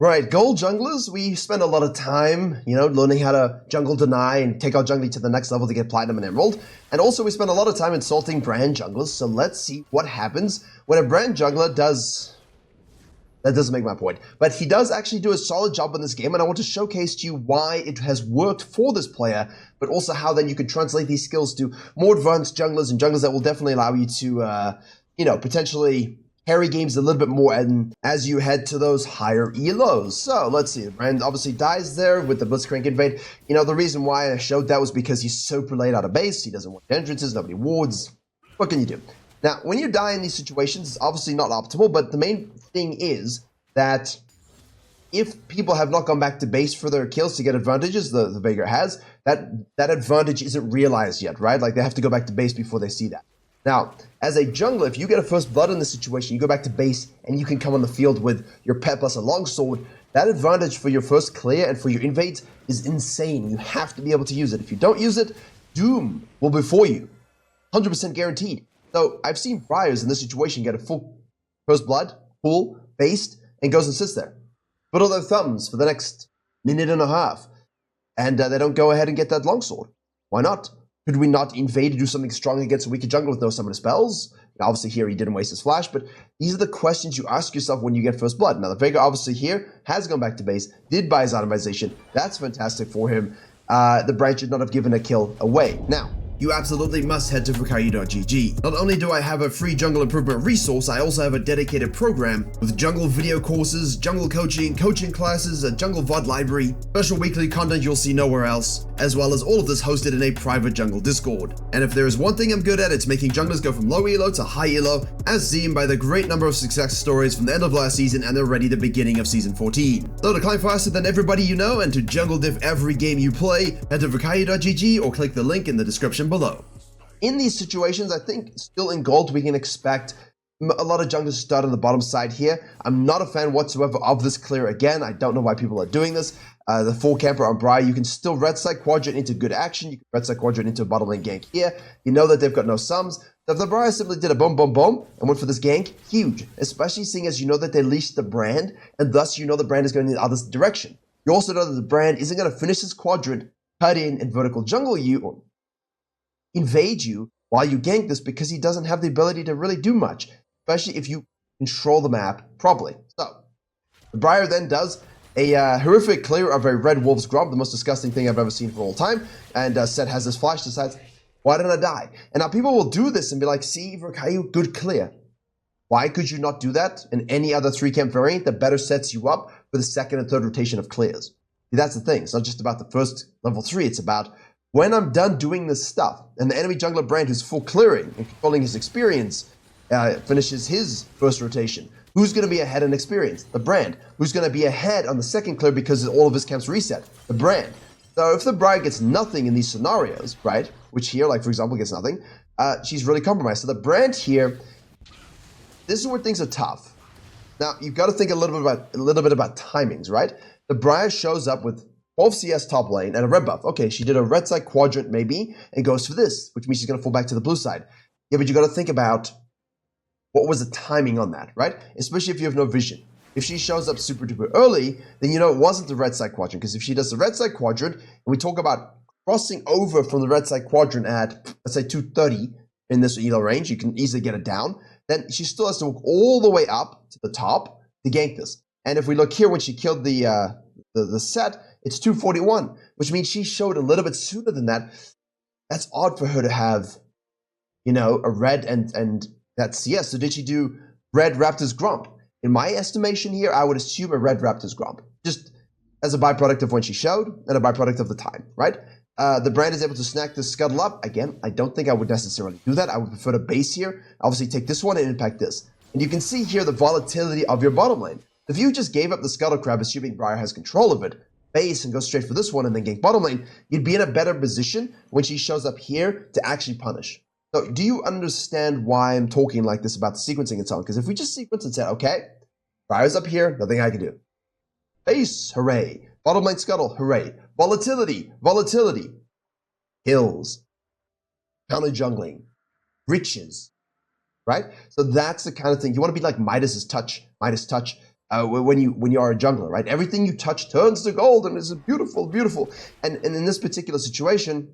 Right, gold junglers, we spend a lot of time, learning how to jungle deny and take our jungling to the next level to get platinum and emerald. And also we spend a lot of time insulting brand junglers, so let's see what happens when a brand jungler does... That doesn't make my point. But he does actually do a solid job in this game, and I want to showcase to you why it has worked for this player, but also how then you can translate these skills to more advanced junglers and junglers that will definitely allow you to, potentially carry games a little bit more and as you head to those higher elos. So let's see, the brand obviously dies there with the Blitzcrank invade. The reason why I showed that was because he's super late out of base. He doesn't want entrances, nobody wards. What can you do? Now, when you die in these situations, it's obviously not optimal, but the main thing is that if people have not gone back to base for their kills to get advantages, the Veigar has, that advantage isn't realized yet, right? Like, they have to go back to base before they see that. Now, as a jungler, if you get a first blood in this situation, you go back to base and you can come on the field with your pet plus a longsword. That advantage for your first clear and for your invades is insane. You have to be able to use it. If you don't use it, doom will be for you. 100% guaranteed. So I've seen Briars in this situation get a full first blood, full, based, and goes and sits there. Twiddle their thumbs for the next minute and a half. And they don't go ahead and get that longsword. Why not? Could we not invade to do something strong against a weaker jungle with no summon spells? Now, obviously here he didn't waste his flash, but these are the questions you ask yourself when you get first blood. Now the Veigar obviously here has gone back to base, did buy his itemization. That's fantastic for him. The Briar should not have given a kill away. Now, you absolutely must head to Virkayu.gg. Not only do I have a free jungle improvement resource, I also have a dedicated program with jungle video courses, jungle coaching classes, a jungle VOD library, special weekly content you'll see nowhere else, as well as all of this hosted in a private jungle Discord. And if there is one thing I'm good at, it's making junglers go from low elo to high elo, as seen by the great number of success stories from the end of last season and already the beginning of season 14. So to climb faster than everybody you know and to jungle diff every game you play, head to Virkayu.gg or click the link in the description below. In these situations, I think still in gold we can expect a lot of junglers start on the bottom side here. I'm not a fan whatsoever of this clear again. I don't know why people are doing this. The full camper on Briar, you can still red side quadrant into good action. You can red side quadrant into a bottom lane gank here. You know that they've got no sums. So if the Briar simply did a boom, boom, boom and went for this gank, huge. Especially seeing as you know that they leashed the brand and thus you know the brand is going in the other direction. You also know that the brand isn't going to finish this quadrant, cut in and vertical jungle you or invade you while you gank this because he doesn't have the ability to really do much, especially if you control the map properly. So, the Briar then does a horrific clear of a red wolf's grump, the most disgusting thing I've ever seen for all time, and Set has this flash, decides, why did I die? And now people will do this and be like, see, Virkayu, good clear. Why could you not do that in any other 3-camp variant that better sets you up for the second and third rotation of clears? See, that's the thing. It's not just about the first level 3, it's about when I'm done doing this stuff, and the enemy jungler brand who's full clearing and controlling his experience finishes his first rotation, who's going to be ahead in experience? The brand. Who's going to be ahead on the second clear because all of his camps reset? The brand. So if the Briar gets nothing in these scenarios, right, which here, like for example, gets nothing, she's really compromised. So the brand here, this is where things are tough. Now, you've got to think a little bit about timings, right? The Briar shows up with 12 CS top lane and a red buff. Okay, she did a red side quadrant maybe and goes for this, which means she's going to fall back to the blue side. Yeah, but you got to think about what was the timing on that, right? Especially if you have no vision. If she shows up super duper early, then you know it wasn't the red side quadrant, because if she does the red side quadrant, and we talk about crossing over from the red side quadrant at, let's say, 230 in this elo range, you can easily get it down, then she still has to walk all the way up to the top to gank this. And if we look here, when she killed the Set, it's 241, which means she showed a little bit sooner than that. That's odd for her to have, a red and that CS. So did she do red Raptor's Grump? In my estimation here, I would assume a red Raptor's Grump, just as a byproduct of when she showed and a byproduct of the time, right? The brand is able to snack this scuttle up. Again, I don't think I would necessarily do that. I would prefer to base here, obviously take this one and impact this. And you can see here the volatility of your bottom lane. If you just gave up the Scuttle Crab, assuming Briar has control of it, base and go straight for this one and then gank bottom lane, you'd be in a better position when she shows up here to actually punish. So do you understand why I'm talking like this about the sequencing and so on? Because if we just sequence and say, okay, Briar's up here, nothing I can do. Base, hooray. Bottom lane Scuttle, hooray. Volatility, volatility. Hills. Counter jungling. Riches. Right? So that's the kind of thing. You want to be like Midas touch. when you are a jungler, right? Everything you touch turns to gold and is beautiful, beautiful. And in this particular situation,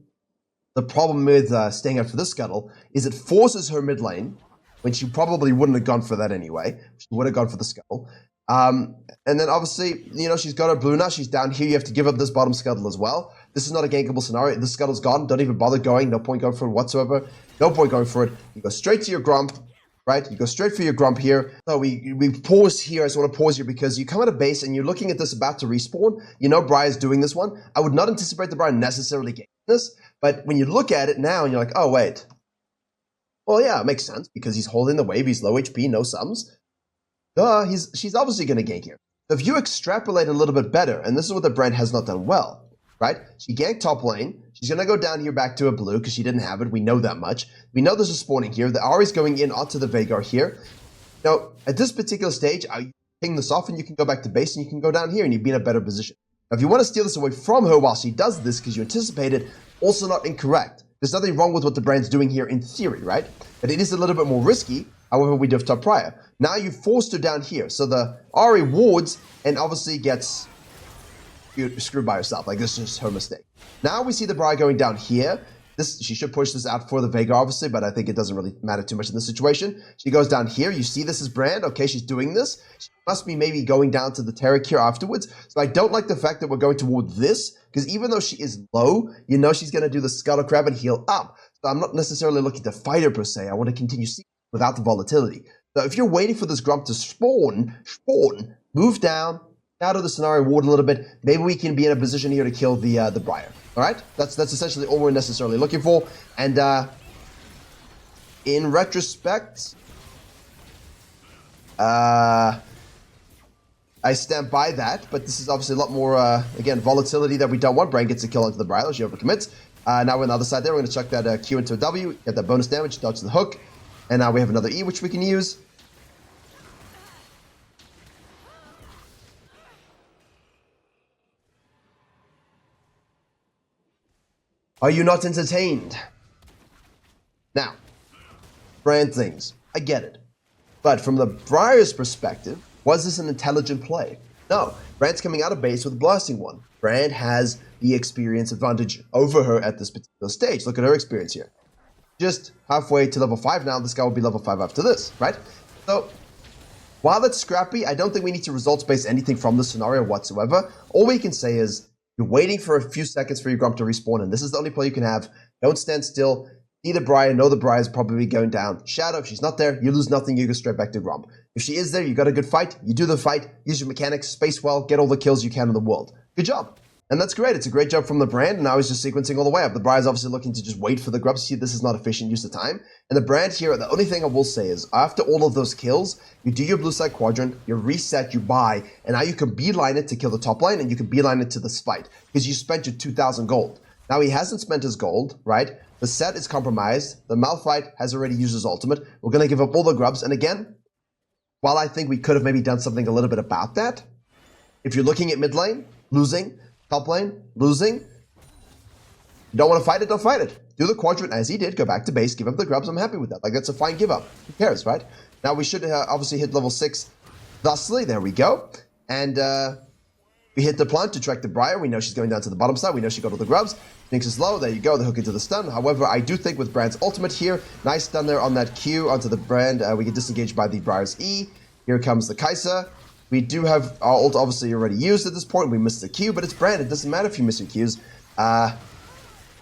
the problem with staying out for this scuttle is it forces her mid lane, when she probably wouldn't have gone for that anyway. She would have gone for the scuttle. And then obviously, she's got her blue now. She's down here. You have to give up this bottom scuttle as well. This is not a gankable scenario. This scuttle's gone. Don't even bother going. No point going for it whatsoever. No point going for it. You go straight to your Grump, right? You go straight for your Grump here. So we pause here. I just want to pause here because you come out of base and you're looking at this about to respawn. Briar's doing this one. I would not anticipate the Briar necessarily getting this, but when you look at it now and you're like, oh, wait. Well, yeah, it makes sense because he's holding the wave. He's low HP, no sums. She's obviously going to gank here. So if you extrapolate a little bit better, and this is what the brand has not done well, right? She ganked top lane. She's going to go down here back to a blue because she didn't have it. We know that much. We know there's a spawning here. The Ahri's going in onto the Veigar here. Now, at this particular stage, you ping this off and you can go back to base and you can go down here and you'd be in a better position. Now, if you want to steal this away from her while she does this because you anticipate it, also not incorrect. There's nothing wrong with what the brand's doing here in theory, right? But it is a little bit more risky. However, we do have top Briar. Now you forced her down here. So the Ahri wards and obviously gets screwed by herself. Like, this is just her mistake. Now we see the Briar going down here. She should push this out for the Veigar, obviously, but I think it doesn't really matter too much in this situation. She goes down here. You see this is Brand. Okay, she's doing this. She must be maybe going down to the Taric here afterwards. So I don't like the fact that we're going toward this, because even though she is low, she's going to do the Scuttle Crab and heal up. So I'm not necessarily looking to fight her per se. I want to continue seeing without the volatility. So if you're waiting for this Grump to spawn, move down, out of the scenario ward a little bit. Maybe we can be in a position here to kill the Briar. All right, that's essentially all we're necessarily looking for. And in retrospect, I stand by that. But this is obviously a lot more again volatility that we don't want. Brian gets a kill onto the Briar. She overcommits. Now we're on the other side there. We're going to chuck that Q into a W, get that bonus damage, dodge the hook, and now we have another E which we can use. Are you not entertained? Now, brand things. I get it. But from the Briar's perspective, was this an intelligent play? No. Brand's coming out of base with a blasting one. Brand has the experience advantage over her at this particular stage. Look at her experience here. Just halfway to level 5 now. This guy will be level 5 after this, right? So, while it's scrappy, I don't think we need to results-base anything from this scenario whatsoever. All we can say is, you're waiting for a few seconds for your Grump to respawn, and this is the only play you can have. Don't stand still. See the Briar, know the Briar is probably going down. Shadow, if she's not there, you lose nothing, you go straight back to Grump. If she is there, you got a good fight, you do the fight, use your mechanics, space well, get all the kills you can in the world. Good job. And that's great. It's a great job from the brand, and now he's just sequencing all the way up. The Briar's obviously looking to just wait for the Grump. See, this is not efficient use of time. And the brand here, the only thing I will say is, after all of those kills, you do your blue side quadrant, you reset, you buy, and now you can beeline it to kill the top lane, and you can beeline it to this fight, because you spent your 2,000 gold. Now he hasn't spent his gold, right? The set is compromised. The Malphite has already used his ultimate. We're going to give up all the grubs. And again, while I think we could have maybe done something a little bit about that, if you're looking at mid lane, losing, top lane, losing, you don't want to fight it, don't fight it. Do the quadrant as he did, go back to base, give up the grubs. I'm happy with that. Like, that's a fine give up. Who cares, right? Now we should obviously hit level 6 thusly. There we go. And we hit the plant to track the Briar. We know she's going down to the bottom side. We know she got all the grubs. Thinks is low. There you go. The hook into the stun. However, I do think with Brand's ultimate here, nice stun there on that Q onto the Brand. We get disengaged by the Briar's E. Here comes the Kai'Sa. We do have our ult obviously already used at this point. We missed the Q, but it's Brand. It doesn't matter if you miss your Qs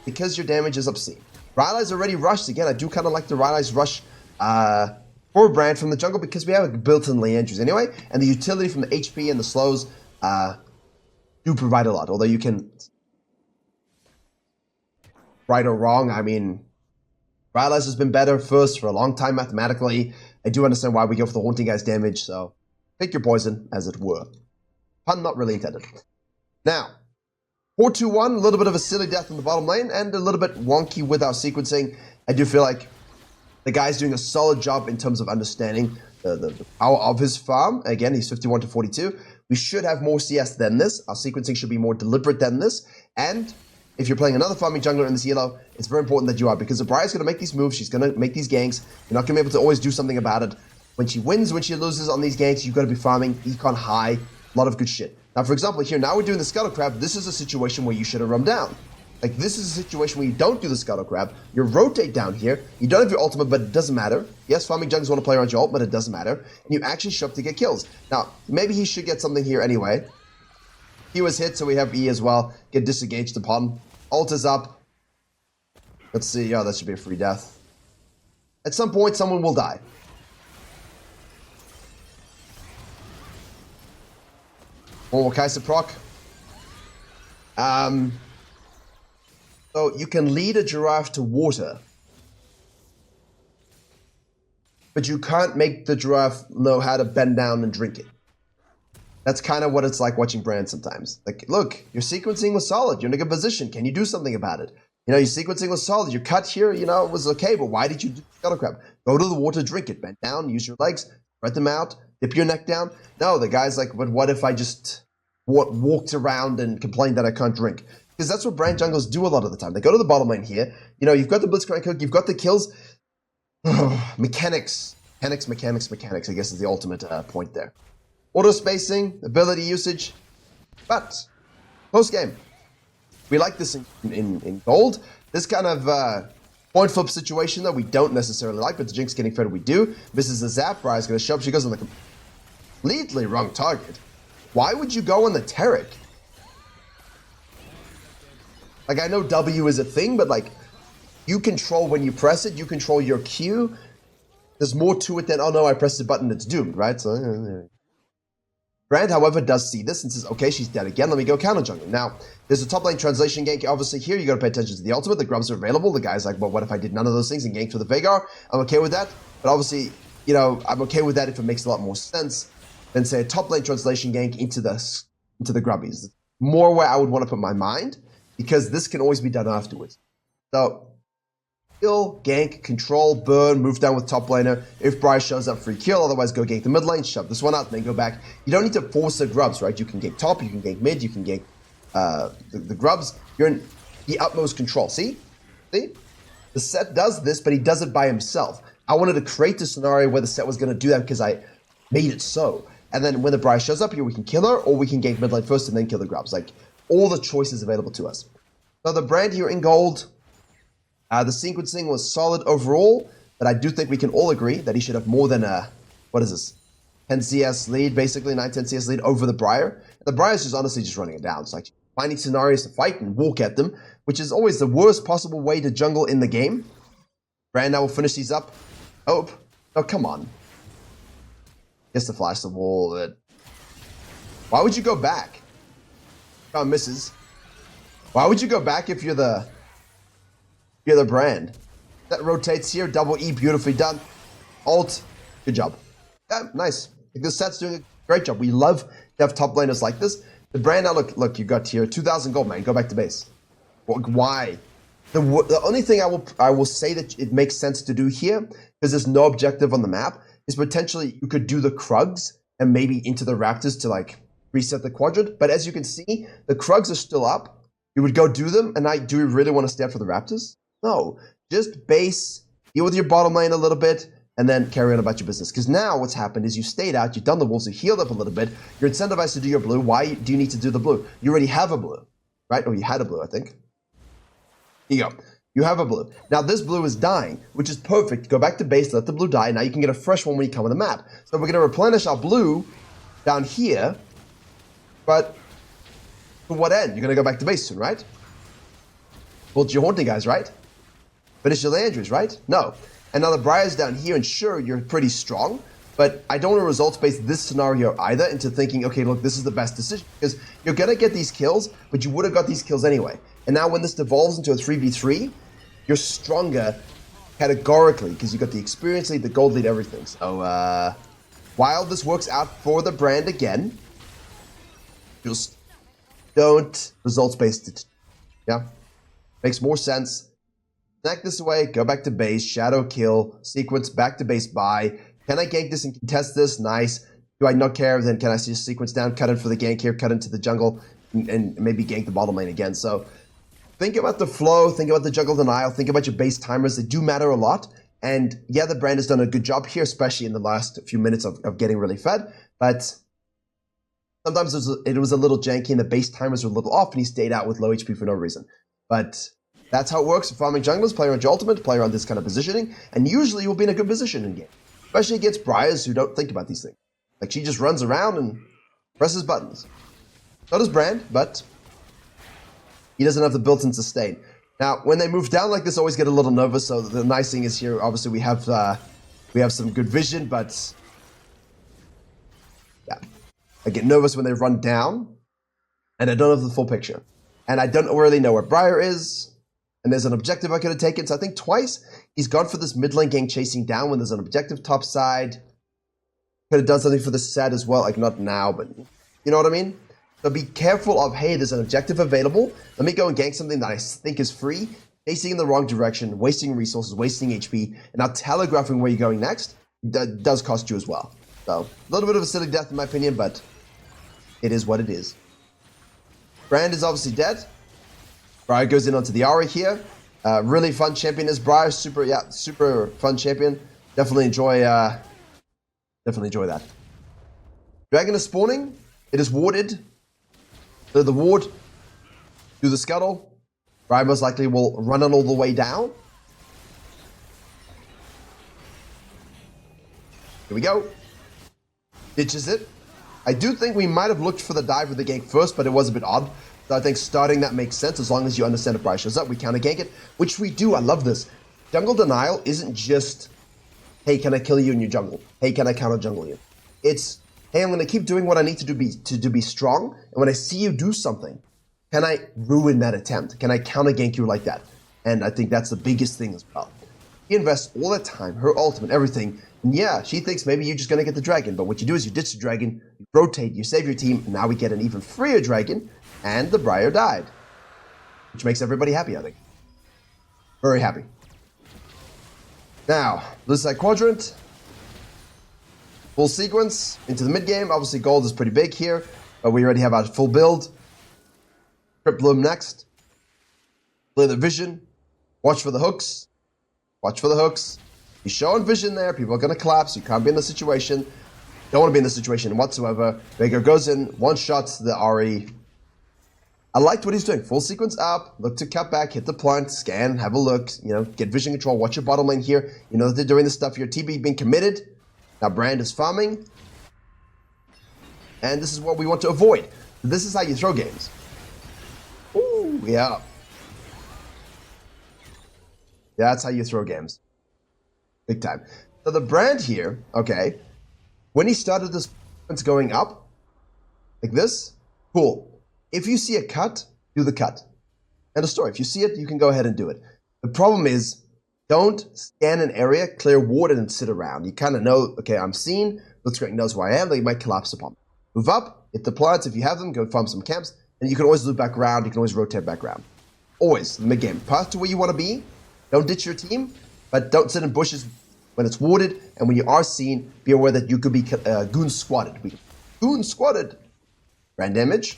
because your damage is obscene. Rylai's already rushed. Again, I do kind of like the Rylai's rush for Brand from the jungle because we have a built-in Leandrews anyway, and the utility from the HP and the slows do provide a lot. Although you can, right or wrong, I mean, Rylai's has been better first for a long time mathematically. I do understand why we go for the Haunting Guy's damage, so pick your poison, as it were. Pun not really intended. Now, 4-2-1, a little bit of a silly death in the bottom lane, and a little bit wonky with our sequencing. I do feel like the guy's doing a solid job in terms of understanding the power of his farm. Again, he's 51 to 42. We should have more CS than this. Our sequencing should be more deliberate than this. And if you're playing another farming jungler in this elo, it's very important that you are, because the Briar's going to make these moves. She's going to make these ganks. You're not going to be able to always do something about it. when she wins, when she loses on these ganks, you've got to be farming econ high, a lot of good shit. Now, for example, here, now we're doing the Scuttle Crab. This is a situation where you should have run down. Like, this is a situation where you don't do the Scuttle Crab. You rotate down here. You don't have your ultimate, but it doesn't matter. Yes, farming junglers want to play around your ult, but it doesn't matter. And you actually show up to get kills. Now, maybe he should get something here anyway. He was hit, so we have E as well. Get disengaged upon. Ult is up. Let's see. Oh, that should be a free death. At some point, someone will die. Oh, Kaiser proc. So you can lead a giraffe to water, but you can't make the giraffe know how to bend down and drink it. That's kind of what it's like watching Brand sometimes. Like, look, your sequencing was solid. You're in a good position. Can you do something about it? You know, your sequencing was solid. Your cut here, you know, was okay, but why did you do Scuttle Crab? Go to the water, drink it, bend down, use your legs, spread them out, dip your neck down. No, the guy's like, but what if I just walked around and complained that I can't drink? Because that's what Brand junglers do a lot of the time. They go to the bottom lane here. You know, you've got the Blitzcrank hook, you've got the kills. Mechanics, I guess is the ultimate point there. Auto spacing, ability usage. But, post-game, we like this in gold. This kind of point flip situation that we don't necessarily like, but the Jinx getting fed we do. Misses the zap, Briar's going to show up. She goes on the completely wrong target. Why would you go on the Taric? Like, I know W is a thing, but like, you control when you press it, you control your Q. There's more to it than, oh no, I pressed the button, it's doomed, right? So, Brand, however, does see this and says, okay, she's dead again, let me go counter jungle. Now, there's a top lane translation gank. Obviously, here you got to pay attention to the ultimate. The grubs are available. The guy's like, well, what if I did none of those things and ganked for the Veigar? I'm okay with that. But obviously, you know, I'm okay with that if it makes a lot more sense than, say, a top lane translation gank into the grubbies. More where I would want to put my mind, because this can always be done afterwards. So, kill, gank, control, burn, move down with top laner. If Briar shows up, free kill. Otherwise, go gank the mid lane, shove this one out, and then go back. You don't need to force the grubs, right? You can gank top, you can gank mid, you can gank the grubs. You're in the utmost control. See? See? The set does this, but he does it by himself. I wanted to create the scenario where the set was going to do that because I made it so. And then when the Briar shows up here, we can kill her, or we can gank mid lane first and then kill the grubs. Like, all the choices available to us. So the Brand here in gold, the sequencing was solid overall, but I do think we can all agree that he should have more than a, what is this, 10 CS lead, basically, 9-10 CS lead over the Briar. The Briar's just honestly just running it down. It's like finding scenarios to fight and walk at them, which is always the worst possible way to jungle in the game. Brand now will finish these up. Oh, come on. Gets to flash the wall. Why would you go back? Oh, misses. Why would you go back if you're the Brand? That rotates here. Double E, beautifully done. Ult, good job. Yeah, nice. This set's doing a great job. We love to have top laners like this. The Brand now, look, you got here 2,000 gold, man. Go back to base. Why? The only thing I will say that it makes sense to do here, because there's no objective on the map, is potentially you could do the Krugs and maybe into the Raptors to like reset the quadrant. But as you can see, the Krugs are still up. You would go do them, and do we really want to stand for the Raptors? No. Just base, deal with your bottom lane a little bit, and then carry on about your business. Because now what's happened is you stayed out, you've done the wolves, you healed up a little bit, you're incentivized to do your blue. Why do you need to do the blue? You already have a blue, right? Or you had a blue, I think. Here you go. You have a blue. Now this blue is dying, which is perfect. Go back to base, let the blue die. Now you can get a fresh one when you come on the map. So we're going to replenish our blue down here, but to what end? You're going to go back to base soon, right? Build your Haunting guys, right? Finish your Landry's, right? No. And now the Briar's down here, and sure, you're pretty strong, but I don't want to results-base this scenario either into thinking, okay, look, this is the best decision, because you're going to get these kills, but you would have got these kills anyway. And now when this devolves into a 3v3, you're stronger categorically, because you got the experience lead, the gold lead, everything. So, while this works out for the Brand again, just don't results-based it. Yeah? Makes more sense. Snack this away, go back to base, shadow kill, sequence, back to base, buy. Can I gank this and contest this? Nice. Do I not care? Then can I just sequence down, cut in for the gank here, cut into the jungle, and maybe gank the bottom lane again? So think about the flow, think about the jungle denial, think about your base timers. They do matter a lot. And yeah, the brand has done a good job here, especially in the last few minutes of getting really fed. But sometimes it was a little janky and the base timers were a little off and he stayed out with low HP for no reason. But that's how it works. Farming junglers, play around your ultimate, play around this kind of positioning, and usually you'll be in a good position in game. Especially against Briars who don't think about these things. Like she just runs around and presses buttons. So does Brand, but he doesn't have the built-in sustain. Now, when they move down like this, I always get a little nervous. So the nice thing is here, obviously we have some good vision, but yeah, I get nervous when they run down, and I don't have the full picture, and I don't really know where Briar is. And there's an objective I could have taken. So I think twice he's gone for this mid lane gang chasing down when there's an objective top side. Could have done something for the set as well, like not now, but you know what I mean. So be careful of, hey, there's an objective available. Let me go and gank something that I think is free, facing in the wrong direction, wasting resources, wasting HP, and now telegraphing where you're going next. That does cost you as well. So a little bit of a silly death in my opinion, but it is what it is. Brand is obviously dead. Briar goes in onto the Ari here. Really fun champion is Briar. Super fun champion. Definitely enjoy that. Dragon is spawning. It is warded. So the ward, do the scuttle. Briar most likely will run it all the way down. Here we go. Ditches it. I do think we might have looked for the dive with the gank first, but it was a bit odd. So I think starting that makes sense as long as you understand if Briar shows up. We counter gank it, which we do. I love this. Jungle denial isn't just, hey, can I kill you in your jungle? Hey, can I counter jungle you? It's, hey, I'm going to keep doing what I need to be strong. And when I see you do something, can I ruin that attempt? Can I counter gank you like that? And I think that's the biggest thing as well. She invests all that time, her ultimate, everything. And yeah, she thinks maybe you're just going to get the dragon. But what you do is you ditch the dragon, you rotate, you save your team, and now we get an even freer dragon. And the Briar died. Which makes everybody happy, I think. Very happy. Now, this side quadrant. Full sequence into the mid game. Obviously, gold is pretty big here. But we already have our full build. Crypt Bloom next. Play the vision. Watch for the hooks. Watch for the hooks. You're showing vision there. People are going to collapse. You can't be in the situation. Don't want to be in the situation whatsoever. Vega goes in. One shot the Ari. I liked what he's doing. Full sequence up, look to cut back, hit the plant, scan, have a look, get vision control, watch your bottom lane here. You know that they're doing this stuff. Your TB being committed. Now Brand is farming. And this is what we want to avoid. This is how you throw games. Ooh, yeah. That's how you throw games. Big time. So the Brand here, okay, when he started this going up, like this, cool. If you see a cut, do the cut. End of story. If you see it, you can go ahead and do it. The problem is, don't scan an area, clear ward, and sit around. You kind of know, okay, I'm seen. Blitzcrank knows where I am. They might collapse upon me. Move up, hit the plants if you have them, go farm some camps, and you can always loop back around. You can always rotate back around. Always, mid-game. Path to where you want to be. Don't ditch your team, but don't sit in bushes when it's warded. And when you are seen, be aware that you could be goon squatted. Goon squatted. Brand damage.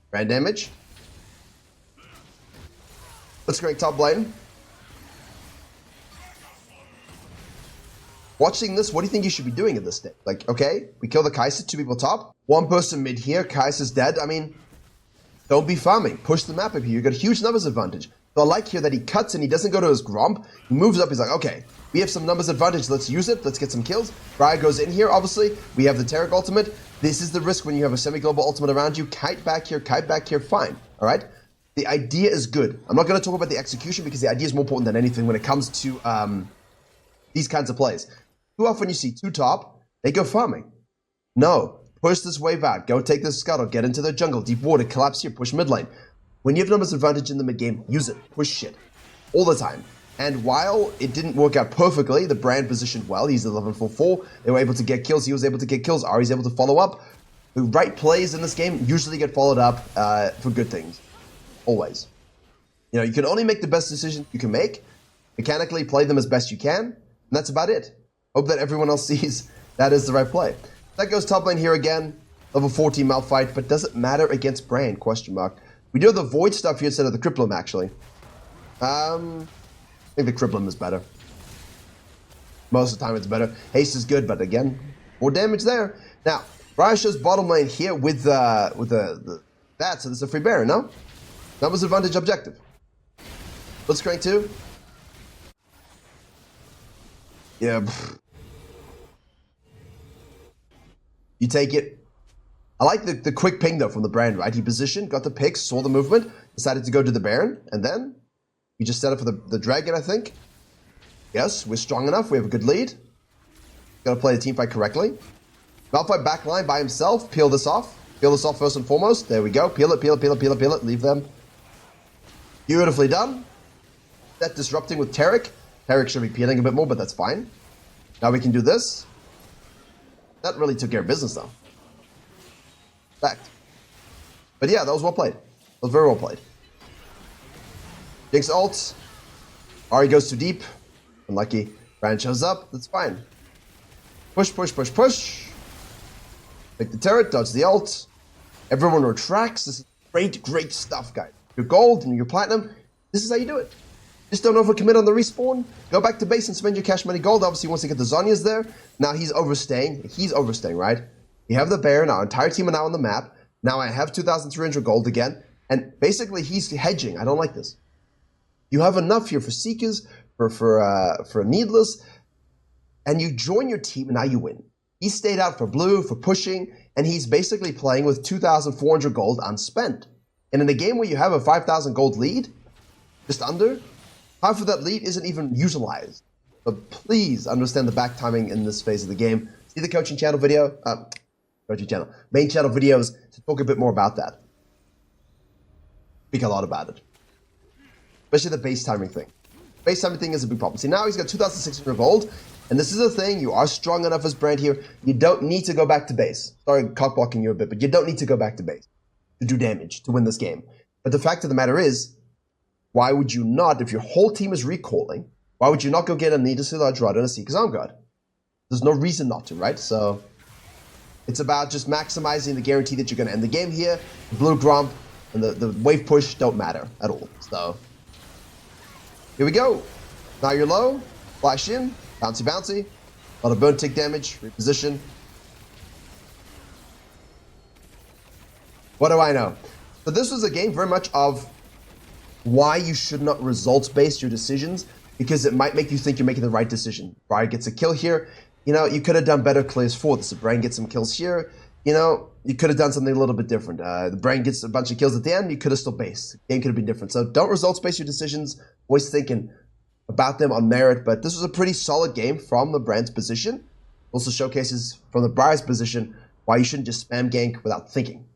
Brand damage. Let's go top lane. Watching this, what do you think you should be doing at this stage? Like, okay, we kill the Kai'Sa, 2 people top. 1 person mid here, Kai'Sa's dead. I mean, don't be farming. Push the map up here. You've got a huge numbers advantage. So I like here that he cuts and he doesn't go to his Gromp. He moves up. He's like, okay, we have some numbers advantage. Let's use it. Let's get some kills. Briar goes in here, obviously. We have the Tarek ultimate. This is the risk when you have a semi-global ultimate around you. Kite back here, fine. All right? The idea is good. I'm not going to talk about the execution because the idea is more important than anything when it comes to these kinds of plays. Too often you see 2 top, they go farming. No. Push this wave out. Go take this scuttle. Get into the jungle. Deep water. Collapse here. Push mid lane. When you have numbers advantage in the mid game, use it. Push shit. All the time. And while it didn't work out perfectly, the Brand positioned well. He's 11-4-4. They were able to get kills. He was able to get kills. Ari's able to follow up. The right plays in this game usually get followed up for good things. Always. You can only make the best decisions you can make. Mechanically, play them as best you can. And that's about it. Hope that everyone else sees that is the right play. That goes top lane here again. Level 14 Malphite. But does it matter against Brand? Question mark. We do the Void stuff here instead of the Crypt Bloom, actually. think the Cripple Him is better. Most of the time it's better. Haste is good, but again, more damage there. Now, Briar shows bottom lane here with that, so this is a free Baron, no? That was advantage objective. Blitzcrank 2. Yeah. You take it. I like the quick ping though from the brand, right? He positioned, got the pick, saw the movement, decided to go to the Baron, and then he just set up for the Dragon, I think. Yes, we're strong enough. We have a good lead. Got to play the team fight correctly. Malphite backline by himself. Peel this off. Peel this off first and foremost. There we go. Peel it, peel it, peel it, peel it, peel it. Leave them. Beautifully done. That disrupting with Taric. Taric should be peeling a bit more, but that's fine. Now we can do this. That really took care of business though. Fact. But yeah, that was well played. That was very well played. Jinx ult. Ari goes too deep. Unlucky. Brian shows up. That's fine. Push, push, push, push. Take the turret, dodge the ult. Everyone retracts. This is great, great stuff, guys. You're gold and you're platinum. This is how you do it. Just don't overcommit on the respawn. Go back to base and spend your cash money gold. Obviously, once you get the Zhonya's there. Now he's overstaying. He's overstaying, right? You have the Baron. Our entire team are now on the map. Now I have 2,300 gold again. And basically, he's hedging. I don't like this. You have enough here for Seekers, for Needless, and you join your team, and now you win. He stayed out for blue, for pushing, and he's basically playing with 2,400 gold unspent. And in a game where you have a 5,000 gold lead, just under, half of that lead isn't even utilized. But please understand the back timing in this phase of the game. See the coaching channel video, main channel videos to talk a bit more about that. Speak a lot about it. Especially the base timing thing. Base timing thing is a big problem. See, now he's got 2,600 gold, and this is the thing, you are strong enough as Brand here, you don't need to go back to base. Sorry, cock blocking you a bit, but you don't need to go back to base to do damage, to win this game. But the fact of the matter is, why would you not, if your whole team is recalling, why would you not go get a Needless Large Rod and a Seeker's Arm Guard? There's no reason not to, right? So, it's about just maximizing the guarantee that you're going to end the game here. The Blue Gromp and the Wave Push don't matter at all. So, here we go. Now you're low. Flash in. Bouncy, bouncy. A lot of burn tick damage. Reposition. What do I know? So this was a game very much of why you should not results-base your decisions, because it might make you think you're making the right decision. Briar gets a kill here. You know, you could have done better clears for this. The Brain gets some kills here. You know, you could have done something a little bit different. The Brain gets a bunch of kills at the end. You could have still based. The game could have been different. So don't results-base your decisions. Always thinking about them on merit. But this was a pretty solid game from the Brand's position. Also showcases from the Briar's position why you shouldn't just spam gank without thinking.